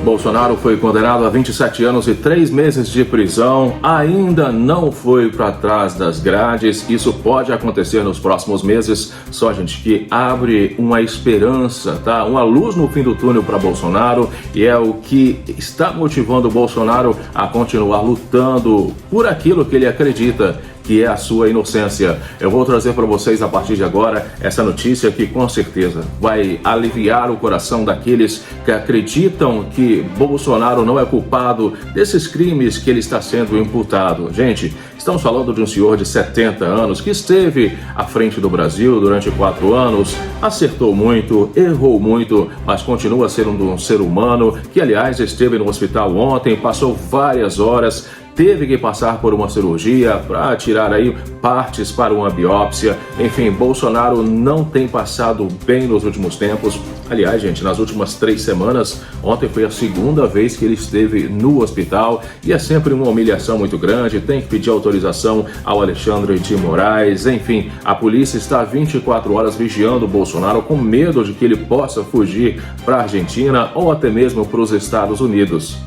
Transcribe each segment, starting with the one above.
Bolsonaro foi condenado a 27 anos e 3 meses de prisão, ainda não foi para trás das grades. Isso pode acontecer nos próximos meses, só gente que abre uma esperança, tá? Uma luz no fim do túnel para Bolsonaro, e é o que está motivando o Bolsonaro a continuar lutando por aquilo que ele acredita, que é a sua inocência. Eu vou trazer para vocês a partir de agora essa notícia que com certeza vai aliviar o coração daqueles que acreditam que Bolsonaro não é culpado desses crimes que ele está sendo imputado. Gente, estamos falando de um senhor de 70 anos que esteve à frente do Brasil durante 4 anos, acertou muito, errou muito, mas continua sendo um ser humano que, aliás, esteve no hospital ontem, passou várias horas, teve que passar por uma cirurgia para tirar aí partes para uma biópsia. Enfim, Bolsonaro não tem passado bem nos últimos tempos. Aliás, gente, nas últimas 3 semanas, ontem foi a 2ª vez que ele esteve no hospital, e é sempre uma humilhação muito grande, tem que pedir autorização ao Alexandre de Moraes. Enfim, a polícia está 24 horas vigiando o Bolsonaro com medo de que ele possa fugir para a Argentina ou até mesmo para os Estados Unidos.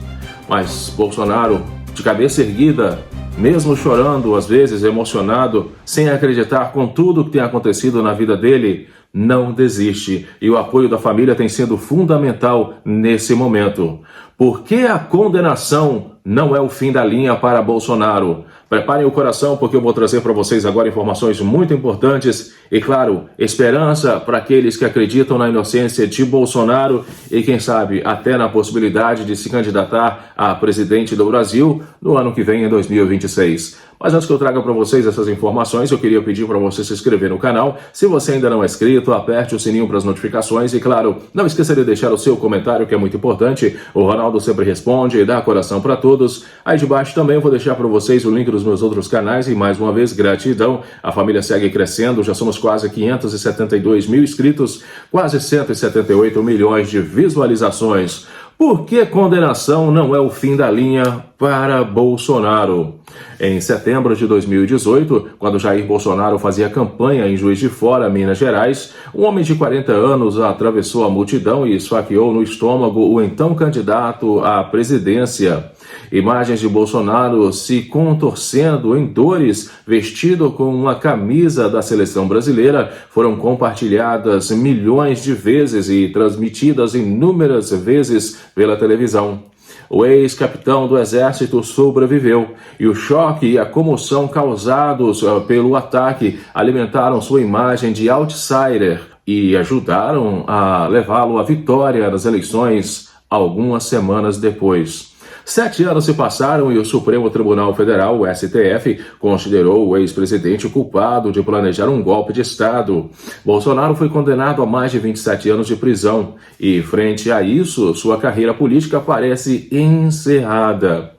Mas Bolsonaro, de cabeça erguida, mesmo chorando, às vezes emocionado, sem acreditar com tudo que tem acontecido na vida dele, não desiste. E o apoio da família tem sido fundamental nesse momento. Porque a condenação não é o fim da linha para Bolsonaro. Preparem o coração, porque eu vou trazer para vocês agora informações muito importantes e, claro, esperança para aqueles que acreditam na inocência de Bolsonaro e, quem sabe, até na possibilidade de se candidatar a presidente do Brasil no ano que vem, em 2026. Mas antes que eu traga para vocês essas informações, eu queria pedir para você se inscrever no canal. Se você ainda não é inscrito, aperte o sininho para as notificações e, claro, não esqueça de deixar o seu comentário, que é muito importante. O Ronaldo sempre responde e dá coração para todos. Aí de baixo também eu vou deixar para vocês o link dos meus outros canais e, mais uma vez, gratidão. A família segue crescendo, já somos quase 572 mil inscritos, quase 178 milhões de visualizações. Por que condenação não é o fim da linha para Bolsonaro? Em setembro de 2018, quando Jair Bolsonaro fazia campanha em Juiz de Fora, Minas Gerais, um homem de 40 anos atravessou a multidão e esfaqueou no estômago o então candidato à presidência. Imagens de Bolsonaro se contorcendo em dores, vestido com uma camisa da seleção brasileira, foram compartilhadas milhões de vezes e transmitidas inúmeras vezes pela televisão. O ex-capitão do Exército sobreviveu, e o choque e a comoção causados pelo ataque alimentaram sua imagem de outsider e ajudaram a levá-lo à vitória nas eleições algumas semanas depois. 7 anos se passaram e o Supremo Tribunal Federal, o STF, considerou o ex-presidente culpado de planejar um golpe de Estado. Bolsonaro foi condenado a mais de 27 anos de prisão e, frente a isso, sua carreira política parece encerrada.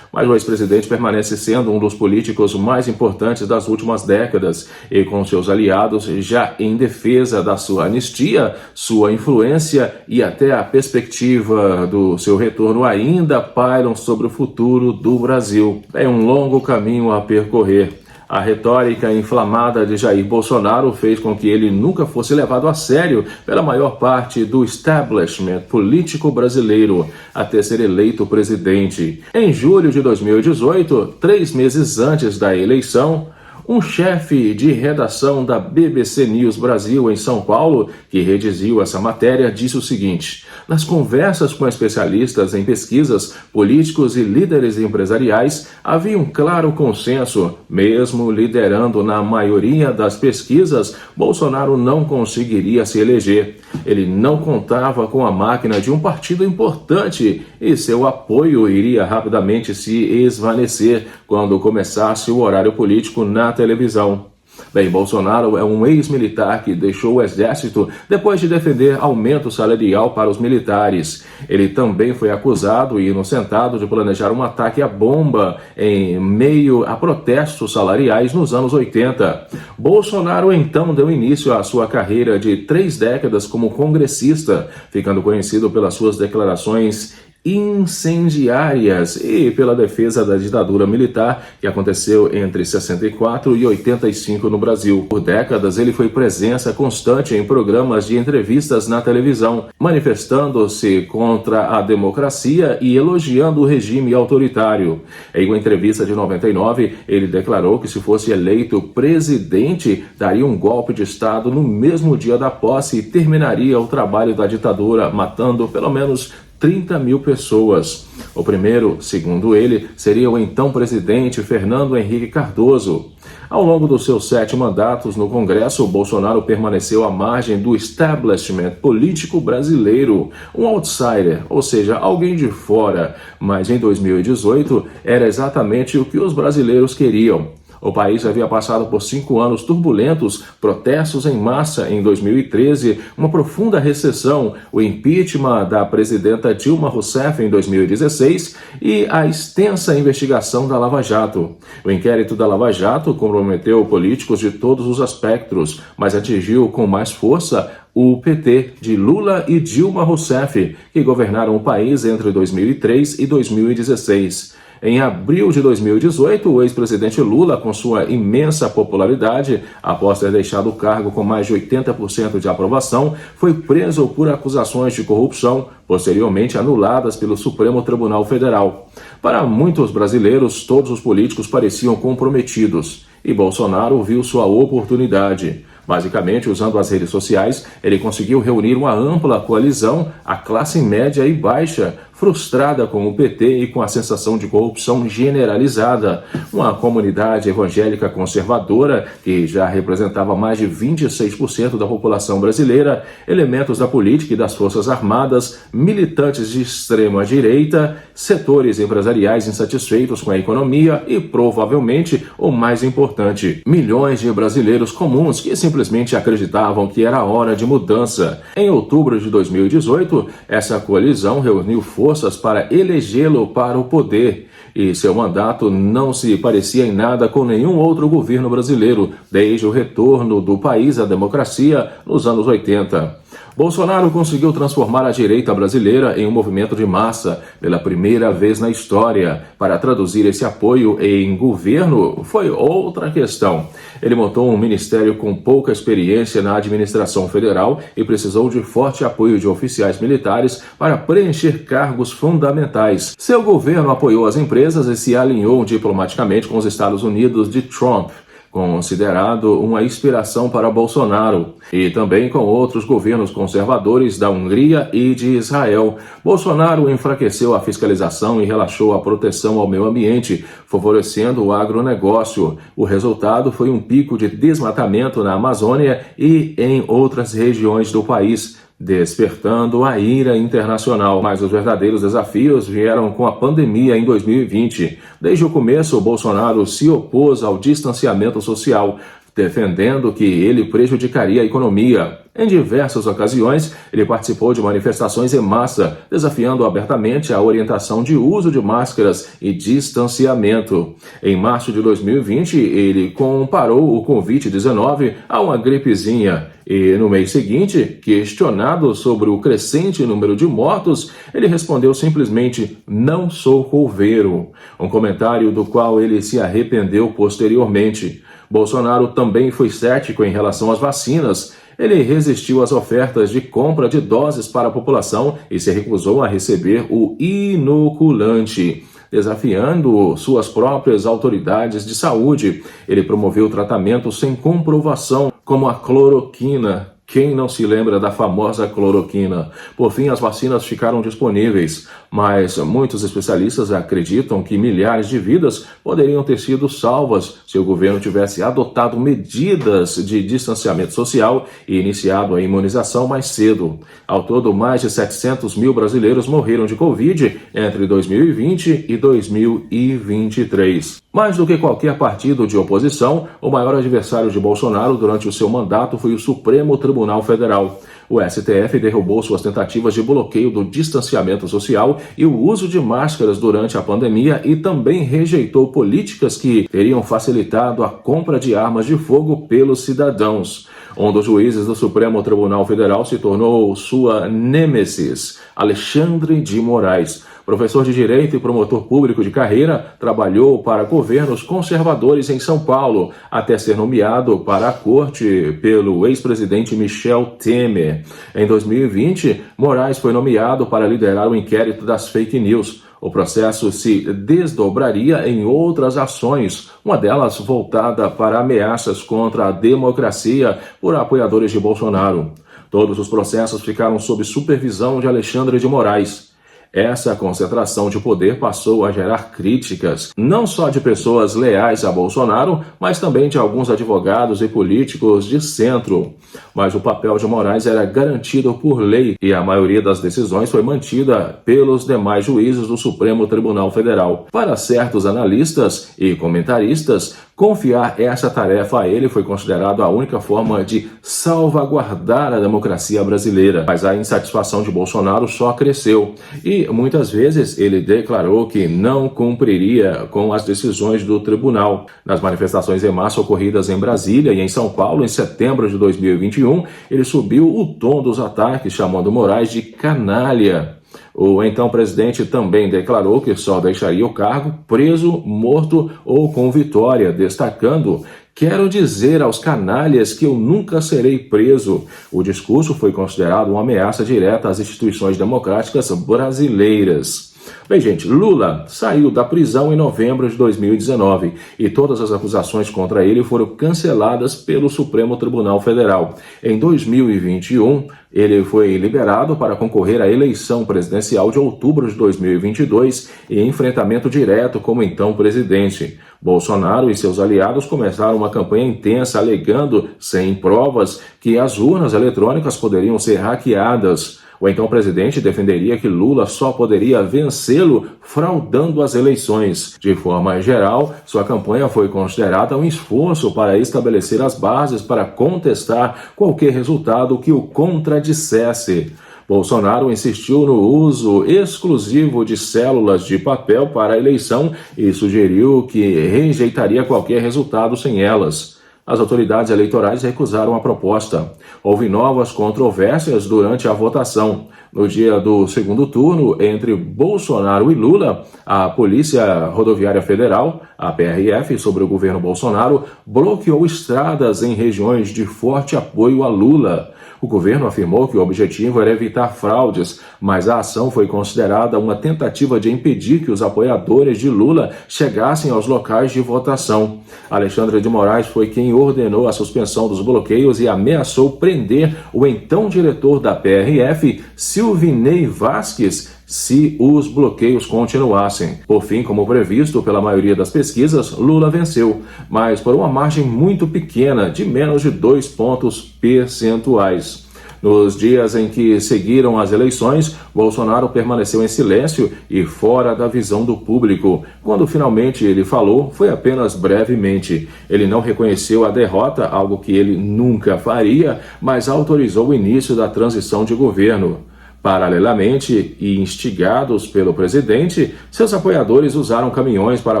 Mas o ex-presidente permanece sendo um dos políticos mais importantes das últimas décadas e, com seus aliados, já em defesa da sua anistia, sua influência e até a perspectiva do seu retorno ainda pairam sobre o futuro do Brasil. É um longo caminho a percorrer. A retórica inflamada de Jair Bolsonaro fez com que ele nunca fosse levado a sério pela maior parte do establishment político brasileiro até ser eleito presidente. Em julho de 2018, 3 meses antes da eleição, um chefe de redação da BBC News Brasil em São Paulo, que redigiu essa matéria, disse o seguinte: nas conversas com especialistas em pesquisas, políticos e líderes empresariais, havia um claro consenso. Mesmo liderando na maioria das pesquisas, Bolsonaro não conseguiria se eleger. Ele não contava com a máquina de um partido importante e seu apoio iria rapidamente se esvanecer quando começasse o horário político na televisão. Bem, Bolsonaro é um ex-militar que deixou o exército depois de defender aumento salarial para os militares. Ele também foi acusado e inocentado de planejar um ataque à bomba em meio a protestos salariais nos anos 80. Bolsonaro então deu início à sua carreira de 3 décadas como congressista, ficando conhecido pelas suas declarações incendiárias e pela defesa da ditadura militar que aconteceu entre 64 e 85 no Brasil. Por décadas, ele foi presença constante em programas de entrevistas na televisão, manifestando-se contra a democracia e elogiando o regime autoritário. Em uma entrevista de 99, ele declarou que se fosse eleito presidente, daria um golpe de Estado no mesmo dia da posse e terminaria o trabalho da ditadura, matando pelo menos 30 mil pessoas. O primeiro, segundo ele, seria o então presidente Fernando Henrique Cardoso. Ao longo dos seus 7 mandatos no Congresso, Bolsonaro permaneceu à margem do establishment político brasileiro, um outsider, ou seja, alguém de fora. Mas em 2018, era exatamente o que os brasileiros queriam. O país havia passado por 5 anos turbulentos, protestos em massa em 2013, uma profunda recessão, o impeachment da presidenta Dilma Rousseff em 2016 e a extensa investigação da Lava Jato. O inquérito da Lava Jato comprometeu políticos de todos os aspectos, mas atingiu com mais força o PT de Lula e Dilma Rousseff, que governaram o país entre 2003 e 2016. Em abril de 2018, o ex-presidente Lula, com sua imensa popularidade, após ter deixado o cargo com mais de 80% de aprovação, foi preso por acusações de corrupção, posteriormente anuladas pelo Supremo Tribunal Federal. Para muitos brasileiros, todos os políticos pareciam comprometidos, e Bolsonaro viu sua oportunidade. Basicamente, usando as redes sociais, ele conseguiu reunir uma ampla coalizão, a classe média e baixa, frustrada com o PT e com a sensação de corrupção generalizada. Uma comunidade evangélica conservadora, que já representava mais de 26% da população brasileira, elementos da política e das forças armadas, militantes de extrema-direita, setores empresariais insatisfeitos com a economia e, provavelmente, o mais importante, milhões de brasileiros comuns que simplesmente acreditavam que era hora de mudança. Em outubro de 2018, essa coalizão reuniu forças para elegê-lo para o poder, e seu mandato não se parecia em nada com nenhum outro governo brasileiro desde o retorno do país à democracia nos anos 80. Bolsonaro conseguiu transformar a direita brasileira em um movimento de massa pela primeira vez na história. Para traduzir esse apoio em governo foi outra questão. Ele montou um ministério com pouca experiência na administração federal e precisou de forte apoio de oficiais militares para preencher cargos fundamentais. Seu governo apoiou as empresas e se alinhou diplomaticamente com os Estados Unidos de Trump, considerado uma inspiração para Bolsonaro, e também com outros governos conservadores da Hungria e de Israel. Bolsonaro enfraqueceu a fiscalização e relaxou a proteção ao meio ambiente, favorecendo o agronegócio. O resultado foi um pico de desmatamento na Amazônia e em outras regiões do país, despertando a ira internacional. Mas os verdadeiros desafios vieram com a pandemia em 2020. Desde o começo, Bolsonaro se opôs ao distanciamento social, defendendo que ele prejudicaria a economia. Em diversas ocasiões, ele participou de manifestações em massa, desafiando abertamente a orientação de uso de máscaras e distanciamento. Em março de 2020, ele comparou o Covid-19 a uma gripezinha. E no mês seguinte, questionado sobre o crescente número de mortos, ele respondeu simplesmente: "Não sou coveiro", um comentário do qual ele se arrependeu posteriormente. Bolsonaro também foi cético em relação às vacinas. Ele resistiu às ofertas de compra de doses para a população e se recusou a receber o inoculante, desafiando suas próprias autoridades de saúde. Ele promoveu tratamentos sem comprovação, como a cloroquina. Quem não se lembra da famosa cloroquina? Por fim, as vacinas ficaram disponíveis, mas muitos especialistas acreditam que milhares de vidas poderiam ter sido salvas se o governo tivesse adotado medidas de distanciamento social e iniciado a imunização mais cedo. Ao todo, mais de 700 mil brasileiros morreram de Covid entre 2020 e 2023. Mais do que qualquer partido de oposição, o maior adversário de Bolsonaro durante o seu mandato foi o Supremo Tribunal Federal. O STF derrubou suas tentativas de bloqueio do distanciamento social e o uso de máscaras durante a pandemia e também rejeitou políticas que teriam facilitado a compra de armas de fogo pelos cidadãos. Um dos juízes do Supremo Tribunal Federal se tornou sua nêmesis, Alexandre de Moraes. Professor de Direito e promotor público de carreira, trabalhou para governos conservadores em São Paulo, até ser nomeado para a corte pelo ex-presidente Michel Temer. Em 2020, Moraes foi nomeado para liderar o inquérito das fake news. O processo se desdobraria em outras ações, uma delas voltada para ameaças contra a democracia por apoiadores de Bolsonaro. Todos os processos ficaram sob supervisão de Alexandre de Moraes. Essa concentração de poder passou a gerar críticas, não só de pessoas leais a Bolsonaro, mas também de alguns advogados e políticos de centro. Mas o papel de Moraes era garantido por lei e a maioria das decisões foi mantida pelos demais juízes do Supremo Tribunal Federal. Para certos analistas e comentaristas, confiar essa tarefa a ele foi considerado a única forma de salvaguardar a democracia brasileira. Mas a insatisfação de Bolsonaro só cresceu e muitas vezes ele declarou que não cumpriria com as decisões do tribunal. Nas manifestações em massa ocorridas em Brasília e em São Paulo em setembro de 2021, ele subiu o tom dos ataques, chamando Moraes de canalha. O então presidente também declarou que só deixaria o cargo preso, morto ou com vitória, destacando: "Quero dizer aos canalhas que eu nunca serei preso." O discurso foi considerado uma ameaça direta às instituições democráticas brasileiras. Bem, gente, Lula saiu da prisão em novembro de 2019 e todas as acusações contra ele foram canceladas pelo Supremo Tribunal Federal. Em 2021, ele foi liberado para concorrer à eleição presidencial de outubro de 2022 em enfrentamento direto como então presidente. Bolsonaro e seus aliados começaram uma campanha intensa alegando, sem provas, que as urnas eletrônicas poderiam ser hackeadas. O então presidente defenderia que Lula só poderia vencê-lo fraudando as eleições. De forma geral, sua campanha foi considerada um esforço para estabelecer as bases para contestar qualquer resultado que o contradissesse. Bolsonaro insistiu no uso exclusivo de células de papel para a eleição e sugeriu que rejeitaria qualquer resultado sem elas. As autoridades eleitorais recusaram a proposta. Houve novas controvérsias durante a votação. No dia do segundo turno, entre Bolsonaro e Lula, a Polícia Rodoviária Federal, a PRF, sobre o governo Bolsonaro, bloqueou estradas em regiões de forte apoio a Lula. O governo afirmou que o objetivo era evitar fraudes, mas a ação foi considerada uma tentativa de impedir que os apoiadores de Lula chegassem aos locais de votação. Alexandre de Moraes foi quem ordenou a suspensão dos bloqueios e ameaçou prender o então diretor da PRF, Silvinei Vasquez, se os bloqueios continuassem. Por fim, como previsto pela maioria das pesquisas, Lula venceu, mas por uma margem muito pequena, de menos de 2 pontos percentuais. Nos dias em que seguiram as eleições, Bolsonaro permaneceu em silêncio e fora da visão do público. Quando finalmente ele falou, foi apenas brevemente. Ele não reconheceu a derrota, algo que ele nunca faria, mas autorizou o início da transição de governo. Paralelamente, e instigados pelo presidente, seus apoiadores usaram caminhões para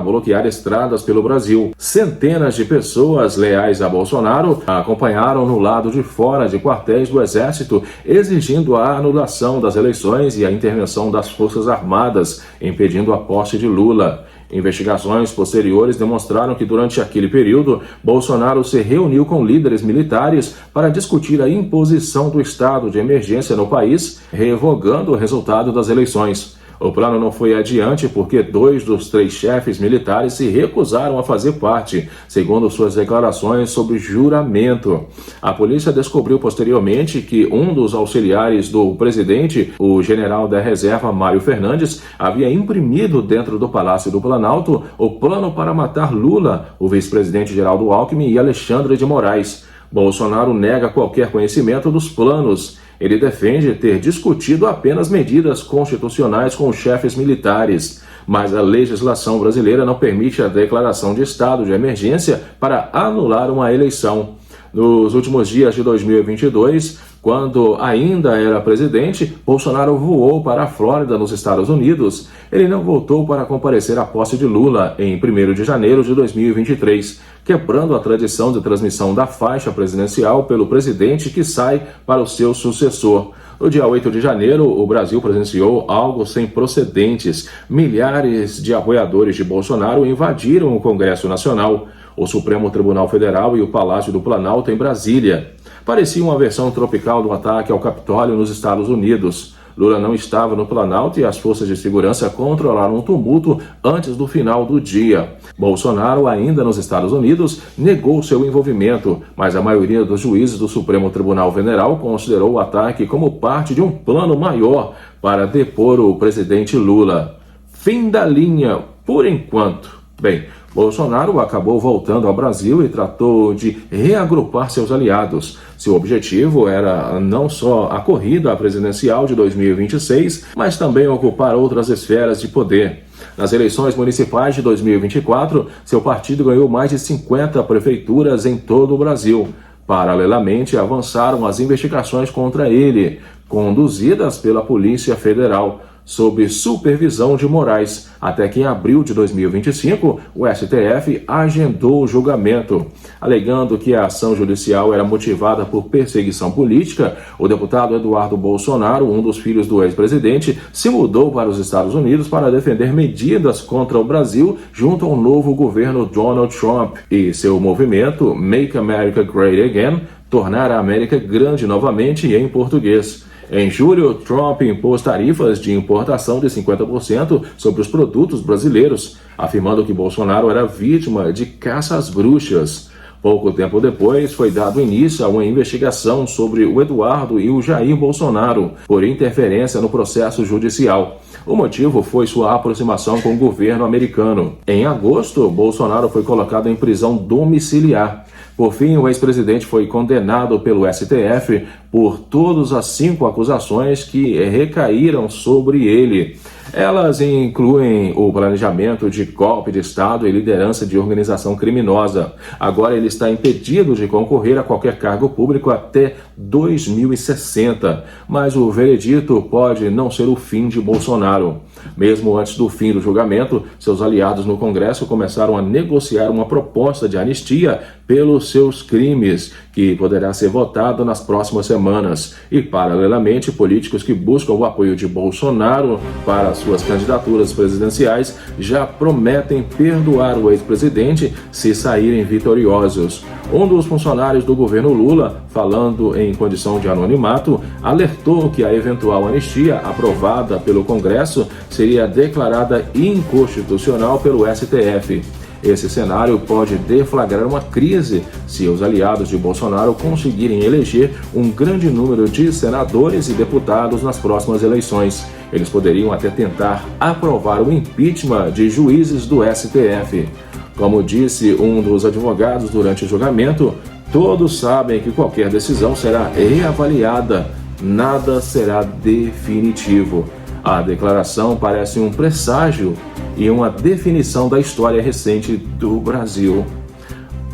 bloquear estradas pelo Brasil. Centenas de pessoas leais a Bolsonaro acompanharam no lado de fora de quartéis do Exército, exigindo a anulação das eleições e a intervenção das Forças Armadas, impedindo a posse de Lula. Investigações posteriores demonstraram que durante aquele período, Bolsonaro se reuniu com líderes militares para discutir a imposição do estado de emergência no país, revogando o resultado das eleições. O plano não foi adiante porque 2 dos 3 chefes militares se recusaram a fazer parte, segundo suas declarações sobre juramento. A polícia descobriu posteriormente que um dos auxiliares do presidente, o general da reserva Mário Fernandes, havia imprimido dentro do Palácio do Planalto o plano para matar Lula, o vice-presidente Geraldo Alckmin e Alexandre de Moraes. Bolsonaro nega qualquer conhecimento dos planos. Ele defende ter discutido apenas medidas constitucionais com os chefes militares, mas a legislação brasileira não permite a declaração de estado de emergência para anular uma eleição. Nos últimos dias de 2022, Quando ainda era presidente, Bolsonaro voou para a Flórida, nos Estados Unidos. Ele não voltou para comparecer à posse de Lula em 1º de janeiro de 2023, quebrando a tradição de transmissão da faixa presidencial pelo presidente que sai para o seu sucessor. No dia 8 de janeiro, o Brasil presenciou algo sem precedentes. Milhares de apoiadores de Bolsonaro invadiram o Congresso Nacional, o Supremo Tribunal Federal e o Palácio do Planalto em Brasília. Parecia uma versão tropical do ataque ao Capitólio nos Estados Unidos. Lula não estava no Planalto e as forças de segurança controlaram o tumulto antes do final do dia. Bolsonaro, ainda nos Estados Unidos, negou seu envolvimento, mas a maioria dos juízes do Supremo Tribunal Federal considerou o ataque como parte de um plano maior para depor o presidente Lula. Fim da linha, por enquanto. Bem, Bolsonaro acabou voltando ao Brasil e tratou de reagrupar seus aliados. Seu objetivo era não só a corrida presidencial de 2026, mas também ocupar outras esferas de poder. Nas eleições municipais de 2024, seu partido ganhou mais de 50 prefeituras em todo o Brasil. Paralelamente, avançaram as investigações contra ele, conduzidas pela Polícia Federal, sob supervisão de Moraes, até que em abril de 2025, o STF agendou o julgamento. Alegando que a ação judicial era motivada por perseguição política, o deputado Eduardo Bolsonaro, um dos filhos do ex-presidente, se mudou para os Estados Unidos para defender medidas contra o Brasil junto ao novo governo Donald Trump e seu movimento Make America Great Again, tornar a América grande novamente em português. Em julho, Trump impôs tarifas de importação de 50% sobre os produtos brasileiros, afirmando que Bolsonaro era vítima de caça às bruxas. Pouco tempo depois, foi dado início a uma investigação sobre o Eduardo e o Jair Bolsonaro por interferência no processo judicial. O motivo foi sua aproximação com o governo americano. Em agosto, Bolsonaro foi colocado em prisão domiciliar. Por fim, o ex-presidente foi condenado pelo STF por todas as 5 acusações que recaíram sobre ele. Elas incluem o planejamento de golpe de Estado e liderança de organização criminosa. Agora ele está impedido de concorrer a qualquer cargo público até 2060. Mas o veredito pode não ser o fim de Bolsonaro. Mesmo antes do fim do julgamento, seus aliados no Congresso começaram a negociar uma proposta de anistia pelos seus crimes, que poderá ser votada nas próximas semanas. E, paralelamente, políticos que buscam o apoio de Bolsonaro para suas candidaturas presidenciais já prometem perdoar o ex-presidente se saírem vitoriosos. Um dos funcionários do governo Lula, falando em condição de anonimato, alertou que a eventual anistia aprovada pelo Congresso seria declarada inconstitucional pelo STF. Esse cenário pode deflagrar uma crise se os aliados de Bolsonaro conseguirem eleger um grande número de senadores e deputados nas próximas eleições. Eles poderiam até tentar aprovar o impeachment de juízes do STF. Como disse um dos advogados durante o julgamento, todos sabem que qualquer decisão será reavaliada, nada será definitivo. A declaração parece um presságio e uma definição da história recente do Brasil.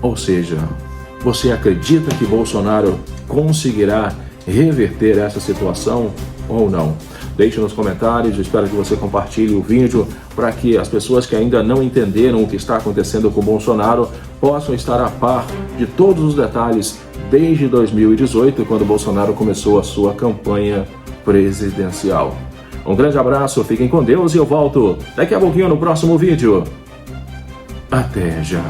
Ou seja, você acredita que Bolsonaro conseguirá reverter essa situação ou não? Deixe nos comentários, espero que você compartilhe o vídeo para que as pessoas que ainda não entenderam o que está acontecendo com Bolsonaro possam estar a par de todos os detalhes desde 2018, quando Bolsonaro começou a sua campanha presidencial. Um grande abraço, fiquem com Deus e eu volto daqui a pouquinho no próximo vídeo. Até já!